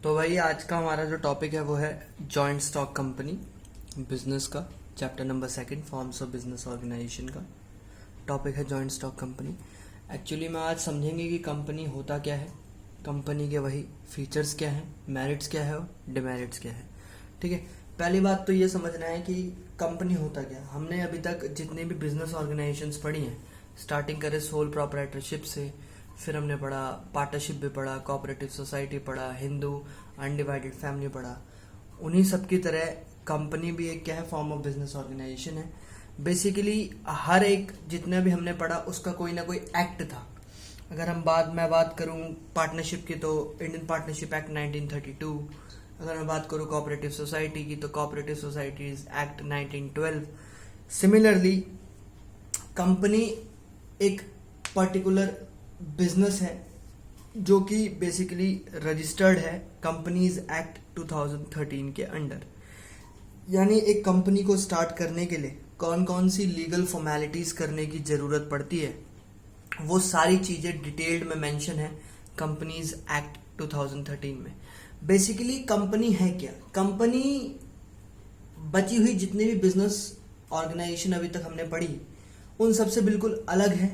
तो भाई आज का हमारा जो टॉपिक है वो है जॉइंट स्टॉक कंपनी बिजनेस का chapter number 2 forms of business organisation का टॉपिक है जॉइंट स्टॉक कंपनी। एक्चुअली में आज समझेंगे कि कंपनी होता क्या है, कंपनी के वही फीचर्स क्या हैं, मेरिट्स क्या है और डिमेरिट्स क्या है। ठीक है, पहली बात तो ये समझना है कि कंपनी होता क्या है। हमने अभी तक जितने भी बिजनेस ऑर्गेनाइजेशंस पढ़ी हैं, स्टार्टिंग करें सोल प्रोप्राइटरशिप से, फिर हमने पढ़ा पार्टनरशिप भी पढ़ा, कोऑपरेटिव सोसाइटी पढ़ा, हिंदू अनडिवाइडेड फैमिली पढ़ा, उन्हीं सब की तरह कंपनी भी एक क्या है, फॉर्म ऑफ बिजनेस ऑर्गेनाइजेशन है। बेसिकली हर एक जितना भी हमने पढ़ा उसका कोई ना कोई एक्ट था। अगर मैं बात करूं पार्टनरशिप की तो इंडियन पार्टनरशिप एक्ट 1932, अगर मैं बात करूं कोऑपरेटिव सोसाइटी की तो cooperative societies act 1912। Similarly company एक पर्टिकुलर बिजनेस है जो कि बेसिकली रजिस्टर्ड है कंपनीज एक्ट 2013 के अंडर। यानी एक कंपनी को स्टार्ट करने के लिए कौन कौन सी लीगल फॉर्मेलिटीज करने की जरूरत पड़ती है, वो सारी चीजें डिटेल्ड में मेंशन है कंपनीज एक्ट 2013 में। बेसिकली कंपनी है क्या, कंपनी बची हुई जितनी भी बिजनेस ऑर्गेनाइजेशन अभी तक हमने पढ़ी उन सबसे बिल्कुल अलग है,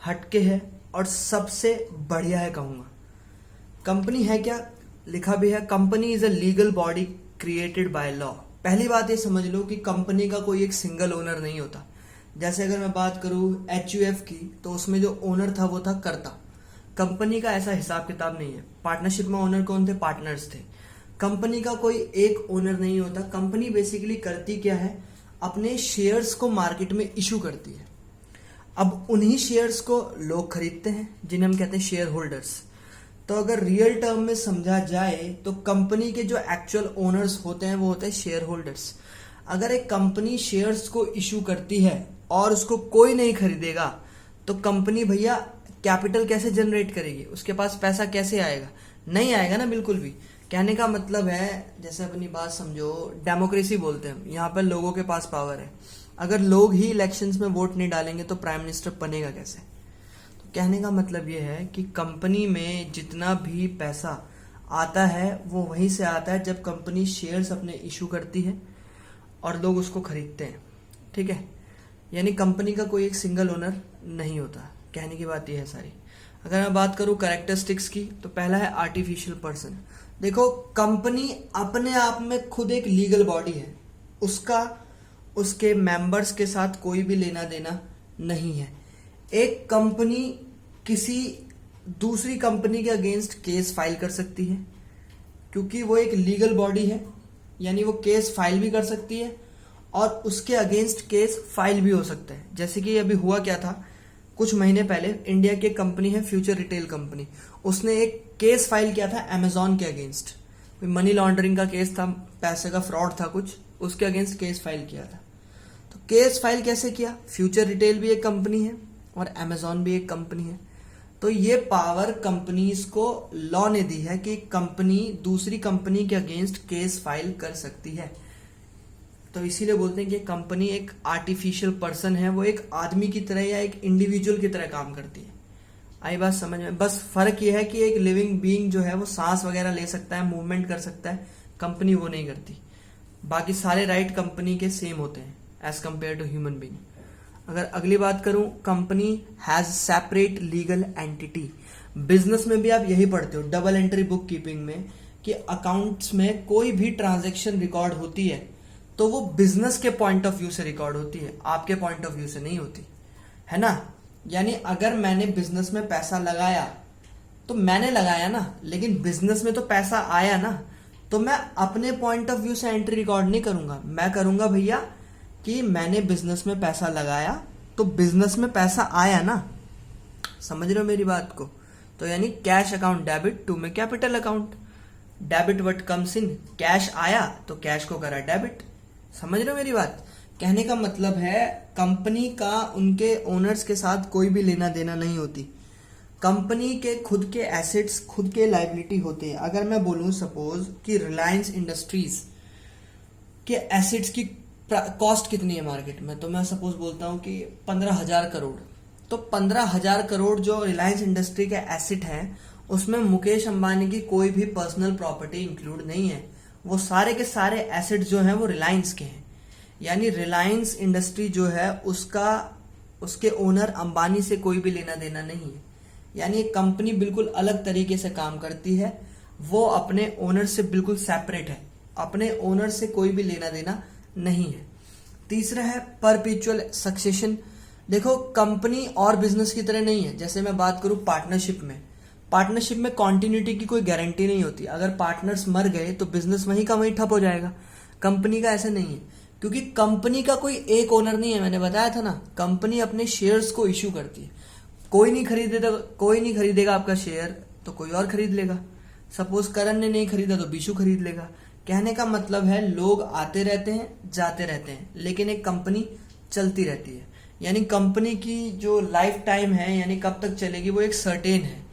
हटके है और सबसे बढ़िया है कहूंगा। कंपनी है क्या, लिखा भी है company is a legal body created by law. पहली बात ये समझ लो कि कंपनी का कोई एक सिंगल ओनर नहीं होता। जैसे अगर मैं बात करूं HUF की तो उसमें जो ओनर था वो था कर्ता। कंपनी का ऐसा हिसाब किताब नहीं है। पार्टनरशिप में ओनर कौन थे, पार्टनर्स थे। कंपनी का कोई एक ओनर नहीं होता। कंपनी बेसिकली करती क्या है, अपने शेयर्स को मार्केट में इशू करती है। अब उन्हीं शेयर्स को लोग खरीदते हैं जिन्हें हम कहते हैं शेयर होल्डर्स। तो अगर रियल टर्म में समझा जाए तो कंपनी के जो एक्चुअल ओनर्स होते हैं वो होते हैं शेयर होल्डर्स। अगर एक कंपनी शेयर्स को इशू करती है और उसको कोई नहीं खरीदेगा तो कंपनी भैया कैपिटल कैसे जनरेट करेगी, उसके पास पैसा कैसे आएगा, नहीं आएगा ना बिल्कुल भी। कहने का मतलब है, जैसे अपनी बात समझो, डेमोक्रेसी बोलते हैं, यहाँ पर लोगों के पास पावर है। अगर लोग ही इलेक्शंस में वोट नहीं डालेंगे तो प्राइम मिनिस्टर बनेगा कैसे। तो कहने का मतलब ये है कि कंपनी में जितना भी पैसा आता है वो वहीं से आता है जब कंपनी शेयर्स अपने इशू करती है और लोग उसको खरीदते हैं। ठीक है, यानी कंपनी का कोई एक सिंगल ओनर नहीं होता। कहने की बात यह है सारी। अगर मैं बात करूं कैरेक्टरिस्टिक्स की तो पहला है आर्टिफिशियल पर्सन। देखो, कंपनी अपने आप में खुद एक लीगल बॉडी है, उसका उसके मेंबर्स के साथ कोई भी लेना देना नहीं है। एक कंपनी किसी दूसरी कंपनी के अगेंस्ट केस फाइल कर सकती है क्योंकि वो एक लीगल बॉडी है, यानी वो केस फाइल भी कर सकती है और उसके अगेंस्ट केस फाइल भी हो सकता है। जैसे कि अभी हुआ क्या था, कुछ महीने पहले इंडिया की एक कंपनी है फ्यूचर रिटेल कंपनी, उसने एक केस फाइल किया था अमेजॉन के अगेंस्ट। मनी लॉन्ड्रिंग का केस था, पैसे का फ्रॉड था कुछ, उसके अगेंस्ट केस फाइल किया था। तो केस फाइल कैसे किया, फ्यूचर रिटेल भी एक कंपनी है और अमेजॉन भी एक कंपनी है। तो ये पावर कंपनीज को लॉ ने दी है कि कंपनी दूसरी कंपनी के अगेंस्ट केस फाइल कर सकती है। तो इसीलिए बोलते हैं कि कंपनी एक आर्टिफिशियल पर्सन है, वो एक आदमी की तरह या एक इंडिविजुअल की तरह काम करती है। आई बात समझ में। बस फर्क ये है कि एक लिविंग बीइंग जो है वो सांस वगैरह ले सकता है, मूवमेंट कर सकता है, कंपनी वो नहीं करती। बाकी सारे राइट कंपनी के सेम होते हैं as compare to human being. अगर अगली बात करूं, company has separate legal entity. Business में भी आप यही पढ़ते हो डबल एंट्री बुक कीपिंग में कि अकाउंट्स में कोई भी ट्रांजैक्शन रिकॉर्ड होती है तो वो बिजनेस के पॉइंट ऑफ व्यू से रिकॉर्ड होती है, आपके पॉइंट ऑफ व्यू से नहीं होती है ना। यानी अगर मैंने बिजनेस में पैसा लगाया तो मैंने लगाया ना, लेकिन बिजनेस में तो पैसा आया ना, तो मैं अपने पॉइंट ऑफ व्यू से एंट्री रिकॉर्ड नहीं करूंगा। मैं करूंगा भैया कि मैंने बिजनेस में पैसा लगाया तो बिजनेस में पैसा आया ना। समझ रहे हो मेरी बात को। तो यानी कैश अकाउंट डेबिट टू में capital account, debit what comes in, cash आया तो कैश को करा डेबिट। समझ रहे हो मेरी बात। कहने का मतलब है कंपनी का उनके ओनर्स के साथ कोई भी लेना देना नहीं होती। कंपनी के खुद के एसेट्स, खुद के लायबिलिटी होते हैं। अगर मैं बोलूं सपोज कि रिलायंस इंडस्ट्रीज के एसेट्स की कॉस्ट कितनी है मार्केट में, तो मैं सपोज बोलता हूं कि 15,000 करोड़। तो 15,000 करोड़ जो रिलायंस इंडस्ट्री के एसेट है उसमें मुकेश अंबानी की कोई भी पर्सनल प्रॉपर्टी इंक्लूड नहीं है। वो सारे के सारे एसेट जो हैं वो रिलायंस के हैं। यानी रिलायंस इंडस्ट्री जो है उसका उसके ओनर अंबानी से कोई भी लेना देना नहीं है। यानी एक कंपनी बिल्कुल अलग तरीके से काम करती है, वो अपने ओनर से बिल्कुल सेपरेट है, अपने ओनर से कोई भी लेना देना नहीं है। तीसरा है परपेचुअल सक्सेशन। देखो कंपनी और बिजनेस की तरह नहीं है। जैसे मैं बात करूं पार्टनरशिप में कॉन्टिन्यूटी की कोई गारंटी नहीं होती। अगर पार्टनर्स मर गए तो बिजनेस वहीं का वहीं ठप हो जाएगा। कंपनी का ऐसा नहीं है, क्योंकि कंपनी का कोई एक ओनर नहीं है। मैंने बताया था ना, कंपनी अपने शेयर्स को इश्यू करती है। कोई नहीं खरीदेगा आपका शेयर तो कोई और खरीद लेगा। सपोज करण ने नहीं खरीदा तो बीशू खरीद लेगा। कहने का मतलब है लोग आते रहते हैं जाते रहते हैं, लेकिन एक कंपनी चलती रहती है। यानी कंपनी की जो लाइफ टाइम है, यानी कब तक चलेगी, वो एक सर्टेन है।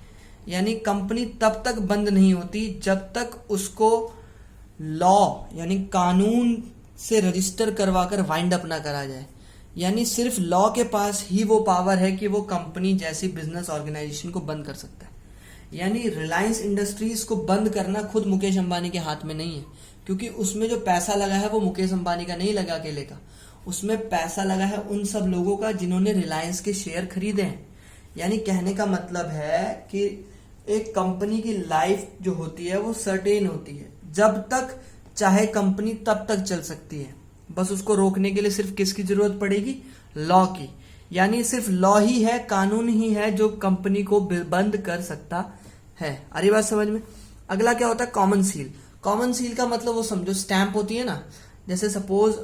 यानी कंपनी तब तक बंद नहीं होती जब तक उसको लॉ यानी कानून से रजिस्टर करवाकर वाइंड अप ना करा जाए। यानी सिर्फ लॉ के पास ही वो पावर है कि वो कंपनी जैसी बिजनेस ऑर्गेनाइजेशन को बंद कर सकता है। यानी रिलायंस इंडस्ट्रीज को बंद करना खुद मुकेश अंबानी के हाथ में नहीं है, क्योंकि उसमें जो पैसा लगा है वो मुकेश अंबानी का नहीं लगा अकेले का। उसमें पैसा लगा है उन सब लोगों का जिन्होंने रिलायंस के शेयर खरीदे हैं। यानी कहने का मतलब है कि एक कंपनी की लाइफ जो होती है वो सर्टेन होती है। जब तक चाहे कंपनी तब तक चल सकती है। बस उसको रोकने के लिए सिर्फ किसकी जरूरत पड़ेगी? लॉ की। यानी सिर्फ लॉ ही है, कानून ही है जो कंपनी को बंद कर सकता है। अरे बात समझ में? अगला क्या होता है? Common seal. कॉमन सील का मतलब वो समझो, स्टैंप होती है ना। जैसे सपोज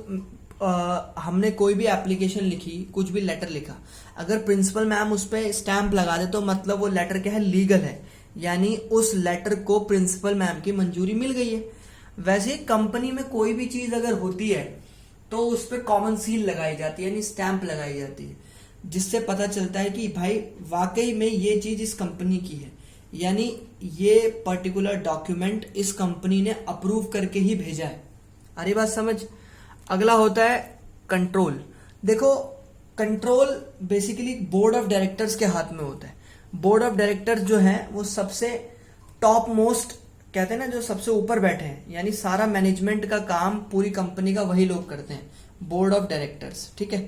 हमने कोई भी एप्लीकेशन लिखी, कुछ भी लेटर लिखा, अगर प्रिंसिपल मैम उस पर स्टैंप लगा दे तो मतलब वो लेटर क्या है? लीगल है। यानी उस लेटर को प्रिंसिपल मैम की मंजूरी मिल गई है। वैसे कंपनी में कोई भी चीज अगर होती है तो उस पर कॉमन सील लगाई जाती है, यानी स्टैंप लगाई जाती है, जिससे पता चलता है कि भाई वाकई में ये चीज इस कंपनी की है। यानी ये पर्टिकुलर डॉक्यूमेंट इस कंपनी ने अप्रूव करके ही भेजा है। अरे बात समझ। अगला होता है कंट्रोल। देखो control basically board of directors के हाथ में होता है। बोर्ड ऑफ डायरेक्टर्स जो है वो सबसे टॉप मोस्ट कहते हैं ना, जो सबसे ऊपर बैठे हैं। यानी सारा मैनेजमेंट का काम पूरी कंपनी का वही लोग करते हैं, बोर्ड ऑफ डायरेक्टर्स। ठीक है।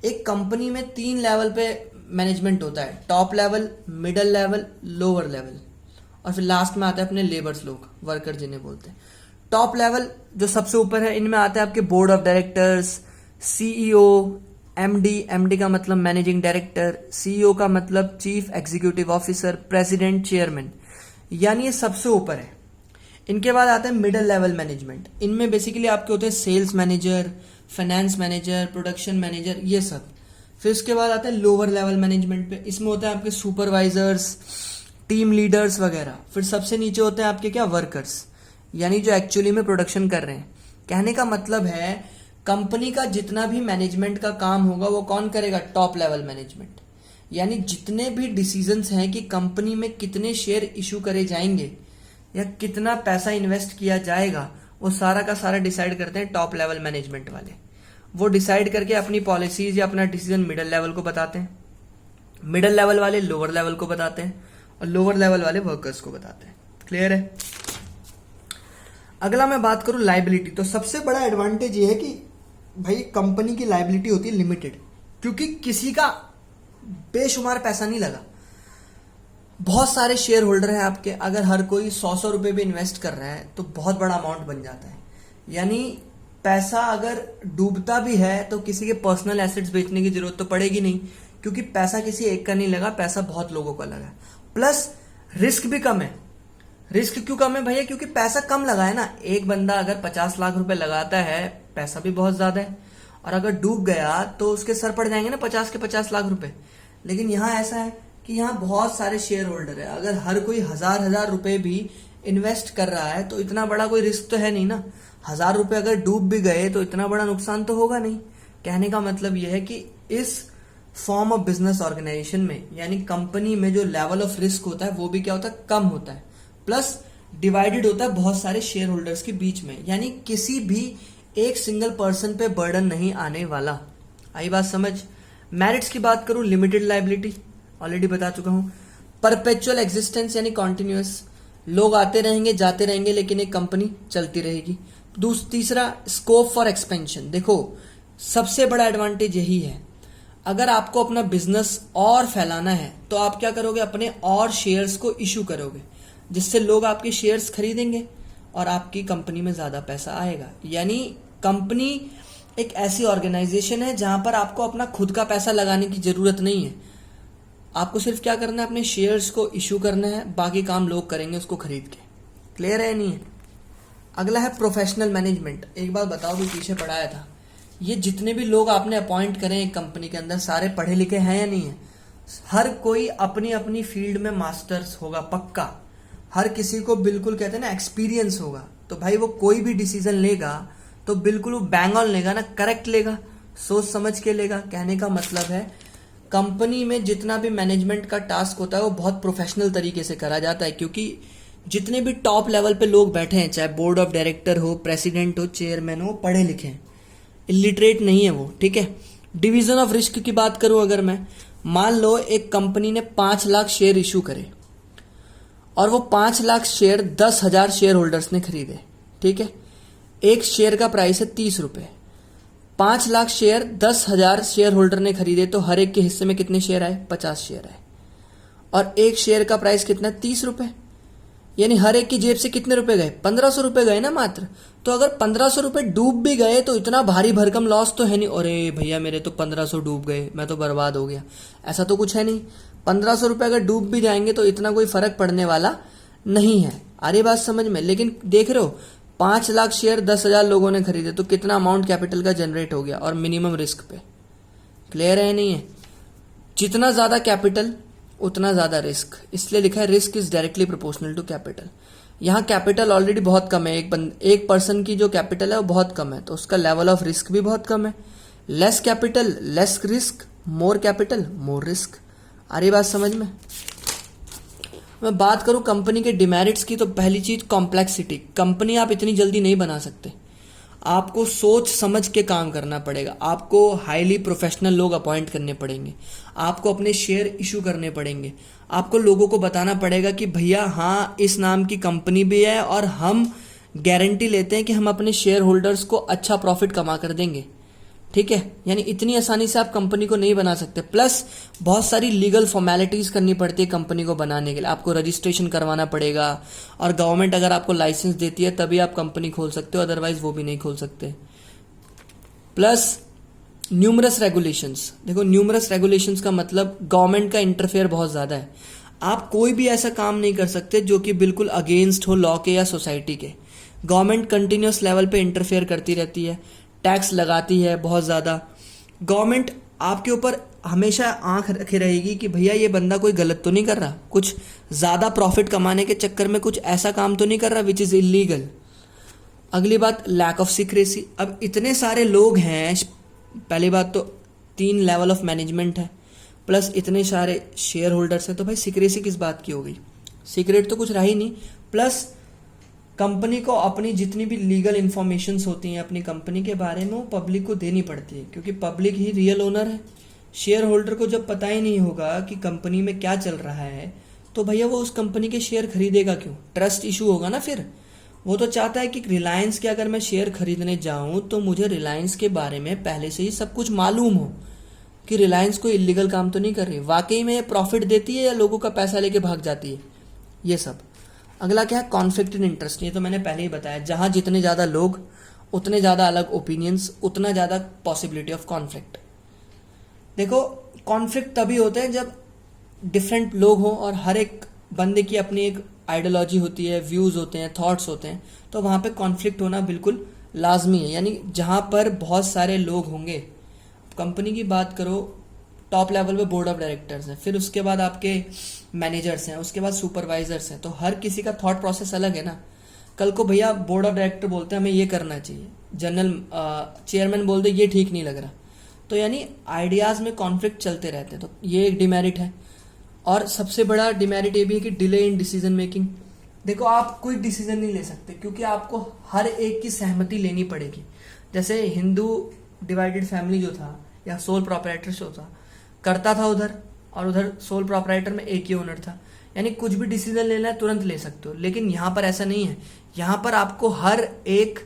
एक कंपनी में 3 लेवल पे मैनेजमेंट होता है, top level, middle level, lower level, और फिर लास्ट में आता है अपने लेबर्स लोग, वर्कर जिन्हें बोलते हैं। टॉप लेवल जो सबसे ऊपर है, इनमें आता है आपके board of directors, CEO, MD का मतलब मैनेजिंग डायरेक्टर, सीईओ का मतलब chief executive officer, president, chairman. यानी ये सबसे ऊपर है। इनके बाद आता है मिडिल लेवल मैनेजमेंट। इनमें बेसिकली आपके होते हैं sales manager, finance manager, production manager, ये सब। फिर उसके बाद आता है लोअर लेवल मैनेजमेंट पे। इसमें होते हैं आपके सुपरवाइजर्स, टीम लीडर्स वगैरह। फिर सबसे नीचे होते हैं आपके क्या? वर्कर्स, यानी जो एक्चुअली में प्रोडक्शन कर रहे हैं। कहने का मतलब है कंपनी का जितना भी मैनेजमेंट का काम होगा वो कौन करेगा? Top level management. यानी जितने भी डिसीजंस हैं कि कंपनी में कितने शेयर इशू करे जाएंगे या कितना पैसा इन्वेस्ट किया जाएगा, वो सारा का सारा डिसाइड करते हैं टॉप लेवल मैनेजमेंट वाले। वो डिसाइड करके अपनी पॉलिसीज या अपना डिसीजन मिडिल लेवल को बताते हैं, मिडिल लेवल वाले लोअर लेवल को बताते हैं, और लोअर लेवल वाले वर्कर्स को बताते हैं। क्लियर है? अगला मैं बात करूं लाइबिलिटी। तो सबसे बड़ा एडवांटेज ये है कि भाई कंपनी की लाइबिलिटी होती है लिमिटेड, क्योंकि किसी का बेशुमार पैसा नहीं लगा। बहुत सारे शेयर होल्डर हैं आपके, अगर हर कोई 100 रुपए भी इन्वेस्ट कर रहा है तो बहुत बड़ा अमाउंट बन जाता है। यानी पैसा अगर डूबता भी है तो किसी के पर्सनल एसेट्स बेचने की जरूरत तो पड़ेगी नहीं, क्योंकि पैसा किसी एक का नहीं लगा, पैसा बहुत लोगों का लगा। प्लस रिस्क भी कम है। रिस्क क्यों कम है भैया? क्योंकि पैसा कम लगा है ना। एक बंदा अगर 50 लाख रुपए लगाता है, पैसा भी बहुत ज्यादा है, और अगर डूब गया तो उसके सर पड़ जाएंगे ना 50 के 50 लाख रुपए। लेकिन यहाँ ऐसा है कि यहाँ बहुत सारे शेयर होल्डर है। अगर हर कोई 1000 रुपए भी इन्वेस्ट कर रहा है तो इतना बड़ा कोई रिस्क तो है नहीं ना। 1000 रुपए अगर डूब भी गए तो इतना बड़ा नुकसान तो होगा नहीं। कहने का मतलब यह है कि इस फॉर्म ऑफ बिजनेस ऑर्गेनाइजेशन में, यानी कंपनी में जो लेवल ऑफ रिस्क होता है वो भी क्या होता है? कम होता है। प्लस डिवाइडेड होता है बहुत सारे शेयर होल्डर्स के बीच में, यानी किसी भी एक सिंगल पर्सन पे बर्डन नहीं आने वाला। आई बात समझ? मेरिट्स की बात करूं, लिमिटेड लाइबिलिटी ऑलरेडी बता चुका हूं। परपेचुअल एग्जिस्टेंस यानी कॉन्टिन्यूअस, लोग आते रहेंगे जाते रहेंगे लेकिन एक कंपनी चलती रहेगी। तीसरा स्कोप फॉर एक्सपेंशन। देखो सबसे बड़ा एडवांटेज यही है, अगर आपको अपना बिजनेस और फैलाना है तो आप क्या करोगे, अपने और शेयर्स को इशू करोगे, जिससे लोग आपके शेयर्स खरीदेंगे और आपकी कंपनी में ज्यादा पैसा आएगा। यानी कंपनी एक ऐसी ऑर्गेनाइजेशन है जहां पर आपको अपना खुद का पैसा लगाने की जरूरत नहीं है, आपको सिर्फ क्या करना है, अपने शेयर्स को इशू करना है, बाकी काम लोग करेंगे उसको खरीद के। क्लियर है नहीं है? अगला है प्रोफेशनल मैनेजमेंट। एक बात बताओ, भी पीछे पढ़ाया था, ये जितने भी लोग आपने अपॉइंट करें एक कंपनी के अंदर सारे पढ़े लिखे हैं या नहीं है? हर कोई अपनी अपनी फील्ड में मास्टर्स होगा पक्का, हर किसी को बिल्कुल कहते हैं ना एक्सपीरियंस होगा। तो भाई वो कोई भी डिसीजन लेगा तो बिल्कुल वो बैंग ऑन लेगा ना, करेक्ट लेगा, सोच समझ के लेगा। कहने का मतलब है कंपनी में जितना भी मैनेजमेंट का टास्क होता है वो बहुत प्रोफेशनल तरीके से करा जाता है, क्योंकि जितने भी टॉप लेवल पे लोग बैठे हैं, चाहे बोर्ड ऑफ डायरेक्टर हो, प्रेसिडेंट हो, चेयरमैन हो, पढ़े लिखे हैं, इलिटरेट नहीं है वो। ठीक है। डिवीजन ऑफ रिस्क की बात करूं, अगर मैं मान लो एक कंपनी ने 5 लाख शेयर इशू करे और वो 5 लाख शेयर 10,000 शेयर होल्डर्स ने खरीदे। ठीक है। एक शेयर का प्राइस है 30 रुपए, 5 लाख शेयर 10,000 शेयर होल्डर ने खरीदे तो हर एक के हिस्से में कितने शेयर आए? 50 शेयर आए। और एक शेयर का प्राइस कितना? 30 रुपए। यानी हर एक की जेब से कितने रुपए गए? 1500 रुपए गए ना मात्र। तो अगर 1500 रुपए डूब भी गए तो इतना भारी भरकम लॉस तो है नहीं, अरे भैया मेरे तो 1500 डूब गए, मैं तो बर्बाद हो गया, ऐसा तो कुछ है नहीं। 1500 रुपए अगर डूब भी जाएंगे तो इतना कोई फर्क पड़ने वाला नहीं है। आ रही बात समझ में? लेकिन देख रहे हो 5 लाख शेयर 10,000 लोगों ने खरीदे तो कितना अमाउंट कैपिटल का जनरेट हो गया, और मिनिमम रिस्क पे। क्लियर है नहीं है? जितना ज्यादा कैपिटल उतना ज्यादा रिस्क, इसलिए लिखा है risk is directly proportional to capital. यहाँ कैपिटल ऑलरेडी बहुत कम है, एक पर्सन की जो कैपिटल है वो बहुत कम है, तो उसका लेवल ऑफ रिस्क भी बहुत कम है। Less capital less risk, more capital more risk. आ रही बात समझ में? मैं बात करूं कंपनी के डिमेरिट्स की, तो पहली चीज कॉम्प्लेक्सिटी। कंपनी आप इतनी जल्दी नहीं बना सकते, आपको सोच समझ के काम करना पड़ेगा, आपको हाईली प्रोफेशनल लोग अपॉइंट करने पड़ेंगे, आपको अपने शेयर इशू करने पड़ेंगे, आपको लोगों को बताना पड़ेगा कि भैया हाँ इस नाम की कंपनी भी है और हम गारंटी लेते हैं कि हम अपने शेयर होल्डर्स को अच्छा प्रॉफिट कमा कर देंगे। ठीक है। यानी इतनी आसानी से आप कंपनी को नहीं बना सकते। प्लस बहुत सारी लीगल फॉर्मेलिटीज करनी पड़ती है कंपनी को बनाने के लिए, आपको रजिस्ट्रेशन करवाना पड़ेगा, और गवर्नमेंट अगर आपको लाइसेंस देती है तभी आप कंपनी खोल सकते हो, अदरवाइज वो भी नहीं खोल सकते। Plus numerous regulations. देखो न्यूमरस रेगुलेशंस का मतलब गवर्नमेंट का इंटरफेयर बहुत ज्यादा है। आप कोई भी ऐसा काम नहीं कर सकते जो कि बिल्कुल अगेंस्ट हो लॉ के या सोसाइटी के। गवर्नमेंट कंटिन्यूस लेवल पे इंटरफेयर करती रहती है, टैक्स लगाती है बहुत ज्यादा। गवर्नमेंट आपके ऊपर हमेशा आंख रखे रहेगी कि भैया ये बंदा कोई गलत तो नहीं कर रहा, कुछ ज्यादा प्रॉफिट कमाने के चक्कर में कुछ ऐसा काम तो नहीं कर रहा विच इज इलीगल। अगली बात लैक ऑफ सीक्रेसी। अब इतने सारे लोग हैं, पहली बात तो 3 लेवल ऑफ मैनेजमेंट है, प्लस इतने सारे शेयर होल्डर्स हैं, तो भाई सीक्रेसी किस बात की हो गई? सीक्रेट तो कुछ रहा ही नहीं। प्लस कंपनी को अपनी जितनी भी लीगल इंफॉर्मेशंस होती हैं अपनी कंपनी के बारे में वो पब्लिक को देनी पड़ती है, क्योंकि पब्लिक ही रियल ओनर है। शेयर होल्डर को जब पता ही नहीं होगा कि कंपनी में क्या चल रहा है तो भैया वो उस कंपनी के शेयर खरीदेगा क्यों? ट्रस्ट इशू होगा ना। फिर वो तो चाहता है कि रिलायंस के अगर मैं शेयर खरीदने जाऊं तो मुझे रिलायंस के बारे में पहले से ही सब कुछ मालूम हो कि रिलायंस कोई इलीगल काम तो नहीं कर रही, वाकई में प्रॉफिट देती है या लोगों का पैसा लेके भाग जाती है, ये सब। अगला क्या है? Conflict in interest. ये तो मैंने पहले ही बताया, जहां जितने ज्यादा लोग उतने ज्यादा अलग ओपिनियंस, उतना ज्यादा पॉसिबिलिटी ऑफ कॉन्फ्लिक्ट। देखो कॉन्फ्लिक्ट तभी होते हैं जब डिफरेंट लोग हों और हर एक बंदे की अपनी एक आइडियोलॉजी होती है, व्यूज होते हैं, थॉट्स होते हैं, तो वहां पे कॉन्फ्लिक्ट होना बिल्कुल लाजमी है। यानी जहां पर बहुत सारे लोग होंगे, कंपनी की बात करो टॉप लेवल पे बोर्ड ऑफ डायरेक्टर्स हैं, फिर उसके बाद आपके मैनेजर्स हैं, उसके बाद सुपरवाइजर्स हैं, तो हर किसी का थॉट प्रोसेस अलग है ना। कल को भैया बोर्ड ऑफ डायरेक्टर बोलते हैं हमें ये करना चाहिए, जनरल चेयरमैन बोलते ये ठीक नहीं लग रहा, तो यानी आइडियाज में कॉन्फ्लिक्ट चलते रहते हैं, तो ये एक डिमेरिट है। और सबसे बड़ा डिमेरिट ये भी है कि डिले इन डिसीजन मेकिंग। देखो आप कोई डिसीजन नहीं ले सकते क्योंकि आपको हर एक की सहमति लेनी पड़ेगी। जैसे हिंदू डिवाइडेड फैमिली जो था या सोल प्रोप्राइटरशिप था करता था उधर, और उधर सोल प्रोपराइटर में एक ही ओनर था, यानी कुछ भी डिसीजन लेना है तुरंत ले सकते हो। लेकिन यहाँ पर ऐसा नहीं है, यहाँ पर आपको हर एक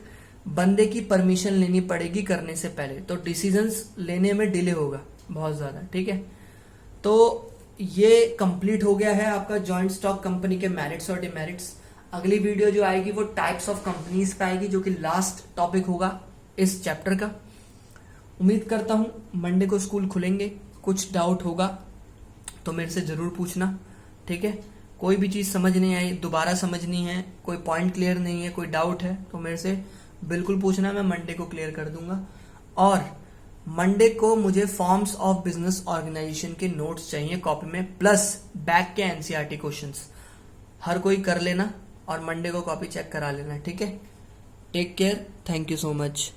बंदे की परमिशन लेनी पड़ेगी करने से पहले, तो डिसीजंस लेने में डिले होगा बहुत ज़्यादा, ठीक है। तो ये कंप्लीट हो गया है आपका जॉइंट स्टॉक कंपनी के मेरिट्स और डिमेरिट्स। अगली वीडियो जो आएगी वो टाइप्स ऑफ कंपनीज पे आएगी, जो कि लास्ट टॉपिक होगा इस चैप्टर का। उम्मीद करता हूं मंडे को स्कूल खुलेंगे, कुछ डाउट होगा तो मेरे से जरूर पूछना, ठीक है। कोई भी चीज समझ नहीं आई, दोबारा समझनी है, कोई पॉइंट क्लियर नहीं है, कोई डाउट है तो मेरे से बिल्कुल पूछना, मैं मंडे को क्लियर कर दूंगा। और मंडे को मुझे फॉर्म्स ऑफ बिजनेस ऑर्गेनाइजेशन के नोट्स चाहिए कॉपी में, प्लस बैक के एनसीईआरटी क्वेश्चंस हर कोई कर लेना और मंडे को कॉपी चेक करा लेना, ठीक है। Take care, thank you so much.